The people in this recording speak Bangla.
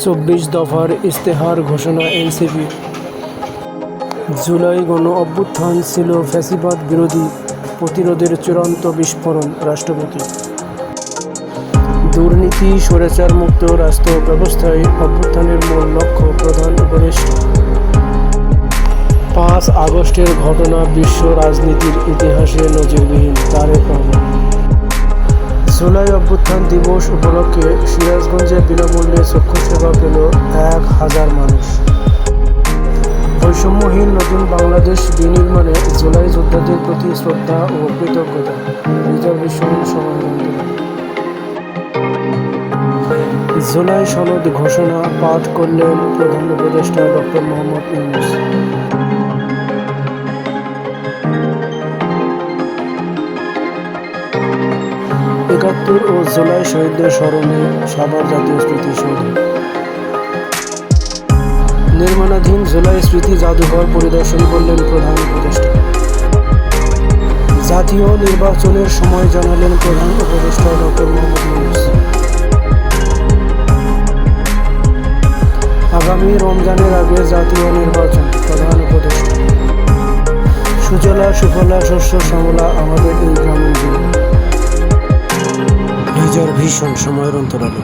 ২৪ দফার ইশতেহার ঘোষণা এনসিপি। জুলাই গণ অভ্যুত্থান ছিল ফ্যাসিবাদ বিরোধী প্রতিরোধের চূড়ান্ত বিস্ফোরণ। রাষ্ট্রপতি। দুর্নীতি স্বৈরাচার মুক্ত রাষ্ট্র ব্যবস্থায় অভ্যুত্থানের মূল লক্ষ্য। প্রধান উপদেষ্টা। ৫ আগস্টের ঘটনা বিশ্ব রাজনীতির ইতিহাসে নজিরবিহীন। তারেক রহমান। জুলাই অভ্যুত্থান দিবস উপলক্ষে সিরাজগঞ্জে বিনামূল্যে চক্ষু সেবা পেল ১,০০০ মানুষ। বৈষম্যহীন নতুন বাংলাদেশ বিনির্মাণে জুলাই যোদ্ধাদের প্রতি শ্রদ্ধা ও কৃতজ্ঞতা। রিজার্ভেশন সমাধান। জুলাই সনদ ঘোষণা পাঠ করলেন প্রধান উপদেষ্টা ডক্টর মোহাম্মদ ইউনূস। ৭১ ও জুলাই শহীদদের স্মরণে সাভার জাতীয় স্মৃতিসৌধ। নির্মাণাধীন জুলাই স্মৃতি জাদুঘর পরিদর্শন করলেন প্রধান উপদেষ্টা। জাতীয় নির্বাচনের সময় জানালেন প্রধান উপদেষ্টা ডক্টর মোহাম্মদ ইউনূস। আগামী রমজানের আগে জাতীয় নির্বাচন। প্রধান উপদেষ্টা। সুজলা সুফলা শস্য শ্যামলা আমাদের এই গ্রামীণ জীবন। রিজার্ভেশন সময়ের অন্তরালে।